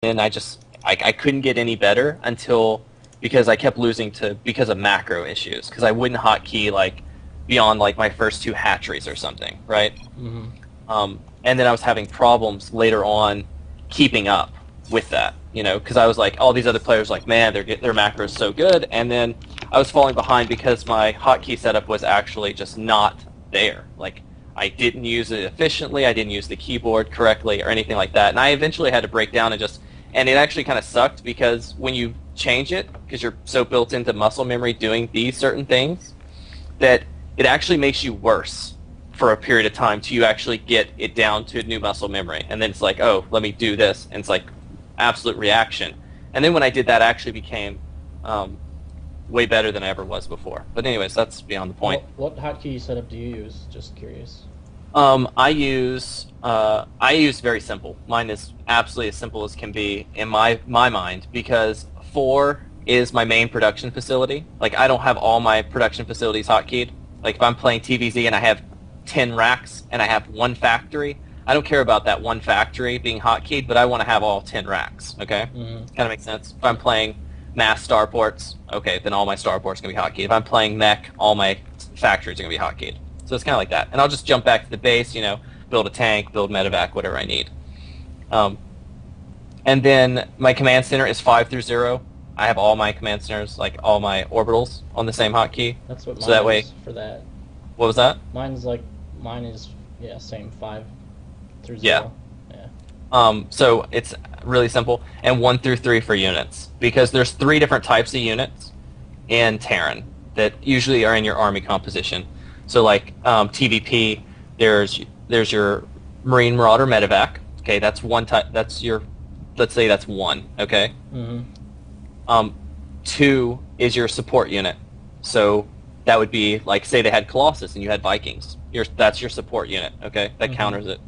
and I couldn't get any better until because I kept losing because of macro issues because I wouldn't hotkey like beyond like my first 2 hatcheries or something, right? Mm-hmm. And then I was having problems later on keeping up with that, you know, because I was like, all these other players like, man, their macro is so good, and then I was falling behind because my hotkey setup was actually just not there. Like, I didn't use it efficiently, I didn't use the keyboard correctly or anything like that, and I eventually had to break down and it actually kind of sucked because when you change it, because you're so built into muscle memory doing these certain things, that it actually makes you worse for a period of time till you actually get it down to new muscle memory. And then it's like, oh, let me do this. And it's like absolute reaction. And then when I did that, I actually became way better than I ever was before. But anyways, that's beyond the point. What hotkey setup do you use? Just curious. I use very simple. Mine is absolutely as simple as can be in my mind because 4 is my main production facility. Like, I don't have all my production facilities hotkeyed. Like, if I'm playing TVZ and I have 10 racks and I have 1 factory, I don't care about that 1 factory being hotkeyed, but I want to have all 10 racks, okay? Mm-hmm. Kind of makes sense. If I'm playing mass starports, okay, then all my starports are going to be hotkeyed. If I'm playing mech, all my factories are going to be hotkeyed. So it's kind of like that. And I'll just jump back to the base, you know, build a tank, build medevac, whatever I need. And then my command center is 5 through 0. I have all my command centers, like all my orbitals, on the same hotkey. That's what mine so that way, is for that. What was that? Mine is yeah, same 5 through 0. Yeah. Yeah. So it's really simple, and 1 through 3 for units, because there's 3 different types of units in Terran that usually are in your army composition. So like TVP, there's your Marine Marauder Medevac. Okay, that's one type. That's your, let's say that's 1. Okay. Mm-hmm. 2 is your support unit. So that would be like, say they had Colossus and you had Vikings. That's your support unit. Okay, that counters it.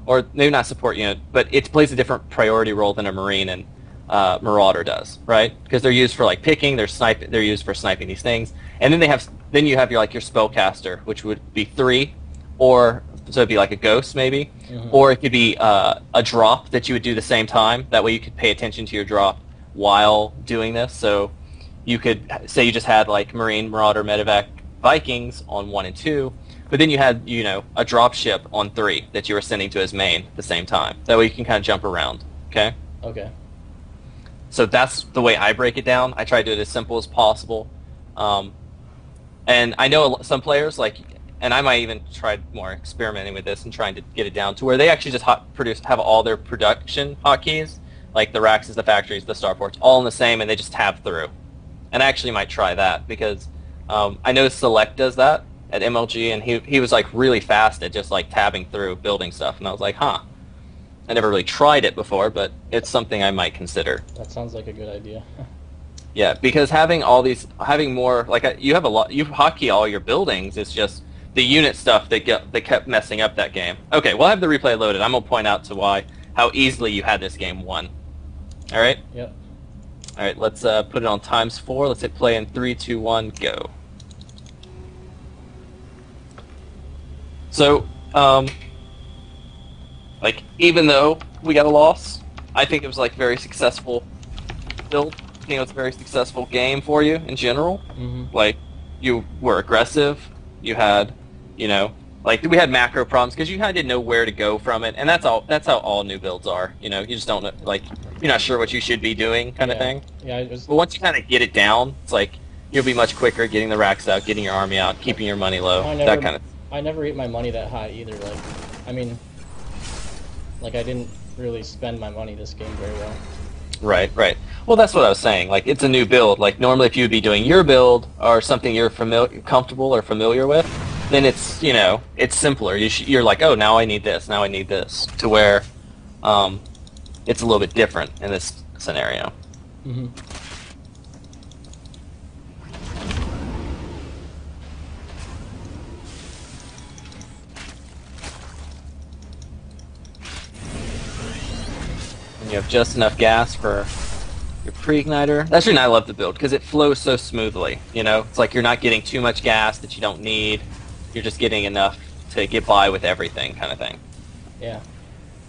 Or maybe not support unit, but it plays a different priority role than a Marine and Marauder does, right? Because they're used for like picking, they're used for sniping these things, and then you have your like your spellcaster, which would be 3, or so it'd be like a ghost maybe, or it could be a drop that you would do the same time. That way you could pay attention to your drop while doing this. So you could say you just had like Marine, Marauder, Medevac, Vikings on 1 and 2. But then you had, you know, a drop ship on 3 that you were sending to his main at the same time. That way you can kind of jump around, okay? Okay. So that's the way I break it down. I try to do it as simple as possible. And I know some players, like, and I might even try more experimenting with this and trying to get it down to where they actually just have all their production hotkeys, like the racks, the factories, the starports, all in the same, and they just tab through. And I actually might try that because I know Select does that at MLG, and he was like really fast at just like tabbing through building stuff, and I was like, huh. I never really tried it before, but it's something I might consider. That sounds like a good idea. Yeah, because having more, like you hotkey all your buildings. It's just the unit stuff that kept messing up that game. Okay, we'll have the replay loaded. I'm gonna point out how easily you had this game won. All right. Yep. All right, let's put it on ×4. Let's hit play in 3, 2, 1, go. So, like, even though we got a loss, I think it was like very successful build. I think it was a very successful game for you in general. Like, you were aggressive. You had, you know, like we had macro problems because you kind of didn't know where to go from it, and that's how all new builds are. You know, you just don't know, like, you're not sure what you should be doing, kind of thing. Yeah. But once you kind of get it down, it's like you'll be much quicker getting the racks out, getting your army out, keeping your money low, that kind of. I never ate my money that high either. Like, I mean, like I didn't really spend my money this game very well. Right. Well, that's what I was saying. Like, it's a new build. Like, normally if you would be doing your build or something you're comfortable or familiar with, then it's, you know, it's simpler. You're like, oh, now I need this, to where it's a little bit different in this scenario. You have just enough gas for your pre-igniter. That's the reason I love the build, because it flows so smoothly, you know? It's like you're not getting too much gas that you don't need. You're just getting enough to get by with everything, kind of thing. Yeah.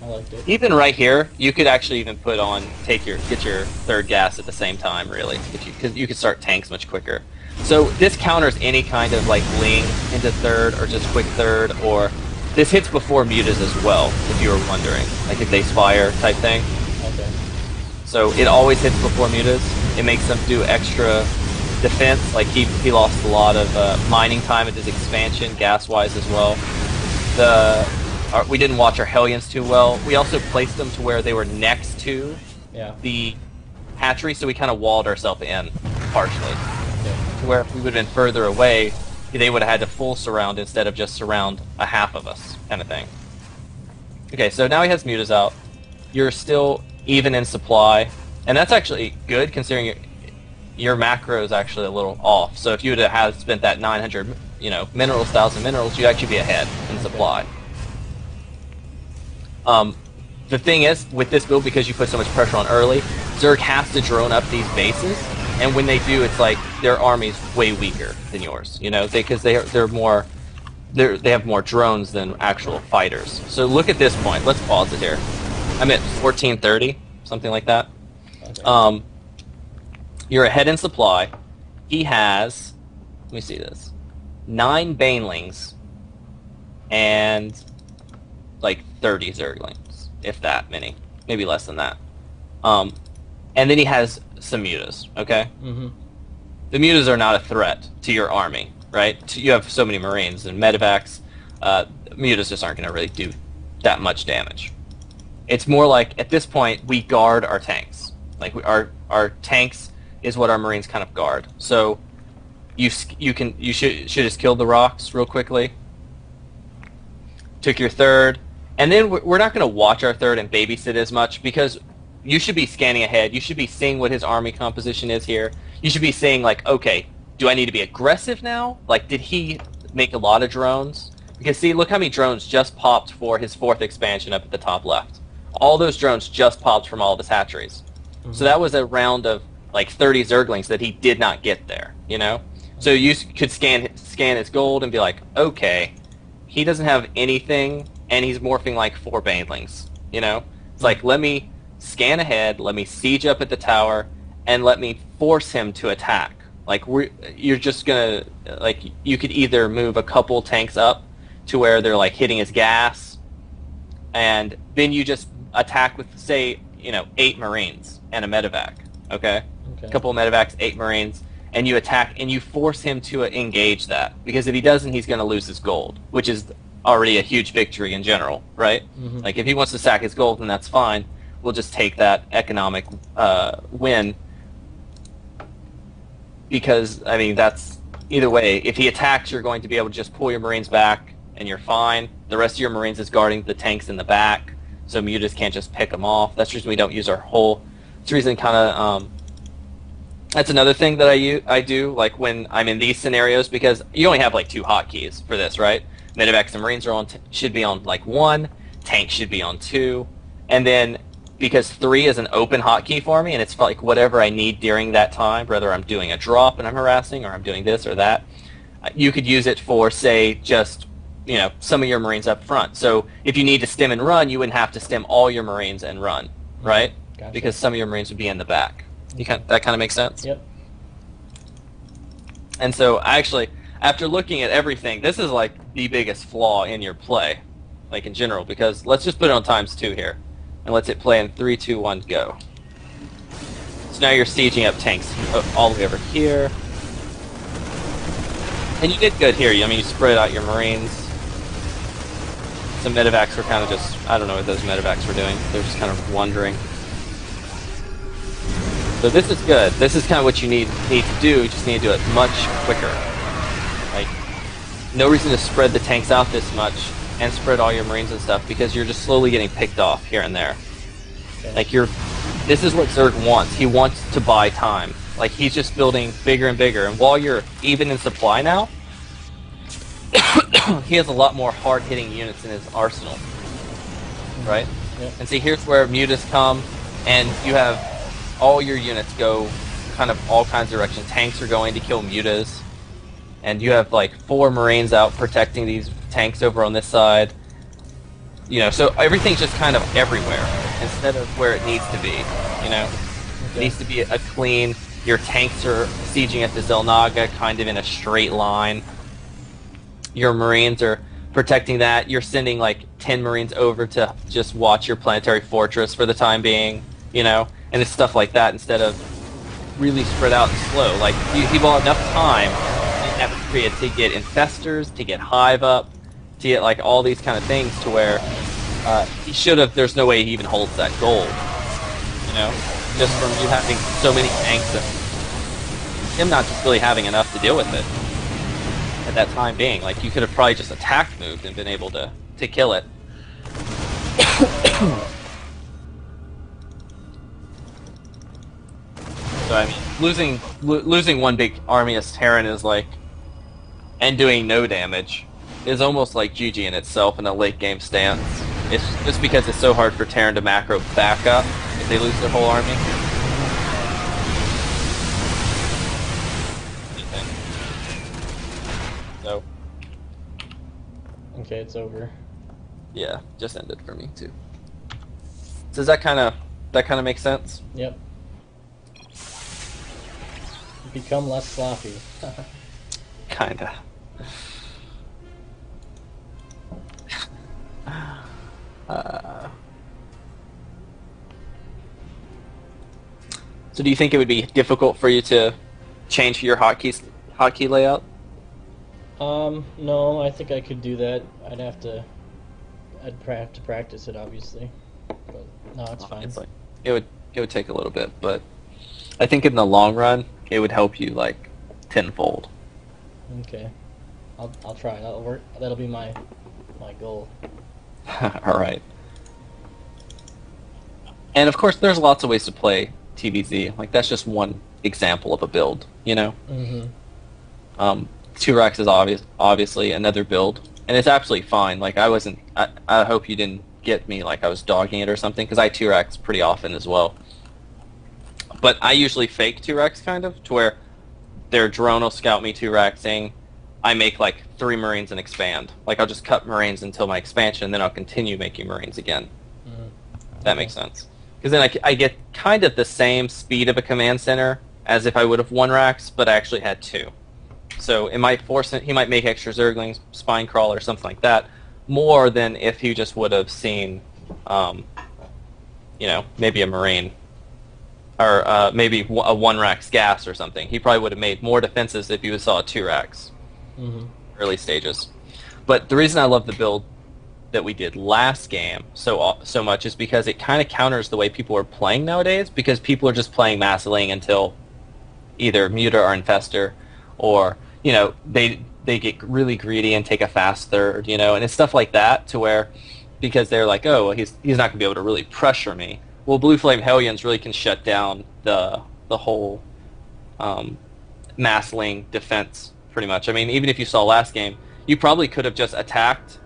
I liked it. Even right here, you could actually even get your third gas at the same time, really, because you could start tanks much quicker. So this counters any kind of like ling into third or just quick third, or this hits before mutas as well, if you were wondering, like if they fire type thing. Okay. So it always hits before mutas. It makes them do extra defense. Like he lost a lot of mining time at his expansion, gas-wise as well. We didn't watch our Hellions too well. We also placed them to where they were next to the hatchery, so we kind of walled ourselves in partially. To where if we would have been further away, they would have had to full surround instead of just surround a half of us, kind of thing. Okay, so now he has mutas out. You're still even in supply, and that's actually good considering your macro is actually a little off. So if you would have spent that 900, minerals, 1,000 minerals, you'd actually be ahead in supply. The thing is, with this build, because you put so much pressure on early, Zerg has to drone up these bases, and when they do, it's like their army's way weaker than yours, because they have more drones than actual fighters. So look at this point. Let's pause it here. I'm at 1430, something like that. Okay. You're ahead in supply. He has, let me see this, 9 Banelings and like 30 Zerglings, if that many, maybe less than that. And then he has some mutas, okay? Mm-hmm. The mutas are not a threat to your army, right? You have so many Marines and medevacs. Mutas just aren't going to really do that much damage. It's more like, at this point, we guard our tanks. Like, our tanks is what our Marines kind of guard. So, you should just kill the rocks real quickly. Took your third. And then we're not going to watch our third and babysit as much, because you should be scanning ahead. You should be seeing what his army composition is here. You should be saying, like, okay, do I need to be aggressive now? Like, did he make a lot of drones? Because, see, look how many drones just popped for his 4th expansion up at the top left. All those drones just popped from all of his hatcheries. Mm-hmm. So that was a round of, like, 30 Zerglings that he did not get there, So you could scan his gold and be like, okay, he doesn't have anything, and he's morphing like 4 Banelings, It's like, let me scan ahead, let me siege up at the tower, and let me force him to attack. Like, you're just gonna, like, you could either move a couple tanks up to where they're, like, hitting his gas, and then you just attack with, say, 8 Marines and a medevac, okay? A couple of medevacs, 8 Marines, and you attack, and you force him to engage that. Because if he doesn't, he's gonna lose his gold, which is already a huge victory in general, right? Mm-hmm. Like, if he wants to sack his gold, then that's fine. We'll just take that economic win, because, I mean, that's, either way, if he attacks, you're going to be able to just pull your Marines back, and you're fine. The rest of your Marines is guarding the tanks in the back, so mutas can't just pick them off. That's the reason we don't use our whole, that's the reason kind of, that's another thing that I do, like, when I'm in these scenarios, because you only have, like, 2 hotkeys for this, right? Medevacs and Marines are should be on, like, 1, tanks should be on 2, and then, because 3 is an open hotkey for me, and it's like whatever I need during that time, whether I'm doing a drop and I'm harassing, or I'm doing this or that, you could use it for, say, just, some of your Marines up front. So if you need to stem and run, you wouldn't have to stem all your Marines and run, right? Gotcha. Because some of your Marines would be in the back. That kind of makes sense? Yep. And so, actually, after looking at everything, this is like the biggest flaw in your play, like in general, because let's just put it on ×2 here. And let's hit play in 3, 2, 1, go. So now you're sieging up tanks all the way over here. And you did good here. I mean, you spread out your Marines. Some medevacs were kind of just, I don't know what those medevacs were doing. They're just kind of wandering. So this is good. This is kind of what you need to do. You just need to do it much quicker. Like, no reason to spread the tanks out this much and spread all your Marines and stuff, because you're just slowly getting picked off here and there. Okay. Like, this is what Zerg wants. He wants to buy time. Like, he's just building bigger and bigger, and while you're even in supply now, he has a lot more hard-hitting units in his arsenal. Right? Yep. And see, here's where mutas come, and you have all your units go kind of all kinds of directions. Tanks are going to kill mutas, and you have like 4 Marines out protecting these tanks over on this side. You know, so everything's just kind of everywhere instead of where it needs to be. You know, it needs to be a clean. Your tanks are sieging at the Zelnaga kind of in a straight line. Your Marines are protecting that. You're sending like 10 Marines over to just watch your planetary fortress for the time being, you know, and it's stuff like that instead of really spread out and slow. Like, he bought enough time in that period to get infestors, to get hive up, to get like all these kind of things to where he should have. There's no way he even holds that gold, you know, just from you having so many tanks and him not just really having enough to deal with it at that time being. Like, you could have probably just attack moved and been able to kill it. So I mean, losing one big army as Terran is like, and doing no damage, is almost like GG in itself in a late game stance. It's just because it's so hard for Terran to macro back up if they lose their whole army. So. Okay, it's over. Yeah, just ended for me too. Does that kind of make sense? Yep. Become less sloppy. Kinda. So do you think it would be difficult for you to change your hotkey layout? No, I think I could do that. I'd have to practice it, obviously. But no, it's fine. It's like it would take a little bit, but I think in the long run it would help you like tenfold. Okay, I'll try. That'll work. That'll be my goal. All right. And of course, there's lots of ways to play TVZ. Like, that's just one example of a build, you know. Mm-hmm. 2-Rex is obviously another build, and it's absolutely fine. Like, I hope you didn't get me like I was dogging it or something, because I 2-Rex pretty often as well. But I usually fake 2-Rex kind of, to where their drone will scout me 2-Rexing. I make like 3 Marines and expand. Like, I'll just cut Marines until my expansion, and then I'll continue making Marines again. That makes sense. Because then I get kind of the same speed of a command center as if I would have 1-Rax, but I actually had 2. So it might he might make extra Zerglings, Spine Crawler, something like that, more than if he just would have seen, you know, maybe a Marine. Or maybe a 1-Rax gas or something. He probably would have made more defenses if he saw a 2-Rax. Early stages. But the reason I love the build that we did last game so much is because it kind of counters the way people are playing nowadays, because people are just playing Massacling until either Muta or Infestor, or, you know, they get really greedy and take a fast third, you know, and it's stuff like that, to where, because they're like, oh, well, he's not going to be able to really pressure me. Well, Blue Flame Hellions really can shut down the whole Massacling defense, pretty much. I mean, even if you saw last game, you probably could have just attacked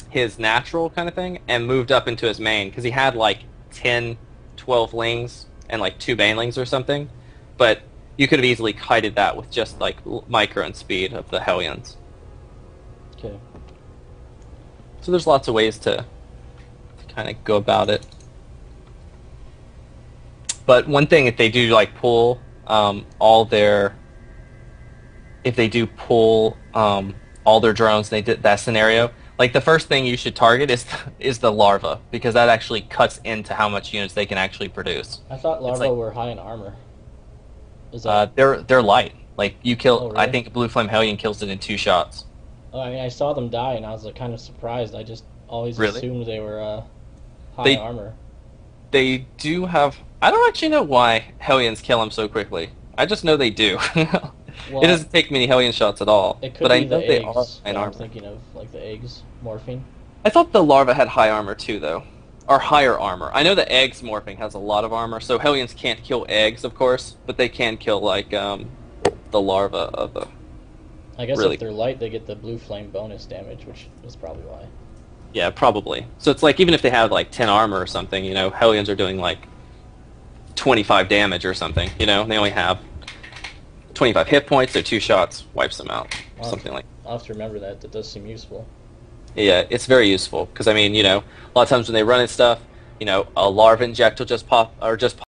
his natural kind of thing and moved up into his main, because he had like 10, 12 lings and like 2 banelings or something, but you could have easily kited that with just like micro and speed of the Hellions. Okay. So there's lots of ways to kind of go about it. But one thing, if they do like pull all their drones, they did that scenario. Like, the first thing you should target is the larva, because that actually cuts into how much units they can actually produce. I thought larvae were high in armor. Is that... they're light. Like, you kill. Oh, really? I think Blue Flame Hellion kills it in 2 shots. Oh, I mean, I saw them die, and I was like, kind of surprised. I just always assumed they were high armor. They do have. I don't actually know why Hellions kill them so quickly. I just know they do. Well, it doesn't take many Hellion shots at all. It could but be I know the they eggs are in I'm armor. thinking of, like the eggs morphing. I thought the larva had high armor too, though. Or higher armor. I know the eggs morphing has a lot of armor, so Hellions can't kill eggs, of course, but they can kill, like, the larva of the... I guess if they're light, they get the blue flame bonus damage, which is probably why. Yeah, probably. So it's like, even if they have, like, 10 armor or something, you know, Hellions are doing, like, 25 damage or something, you know? They only have 25 hit points, so 2 shots wipes them out, something like that. I'll have to remember that. That does seem useful. Yeah, it's very useful because I mean, a lot of times when they run and stuff, a larva inject will just pop or just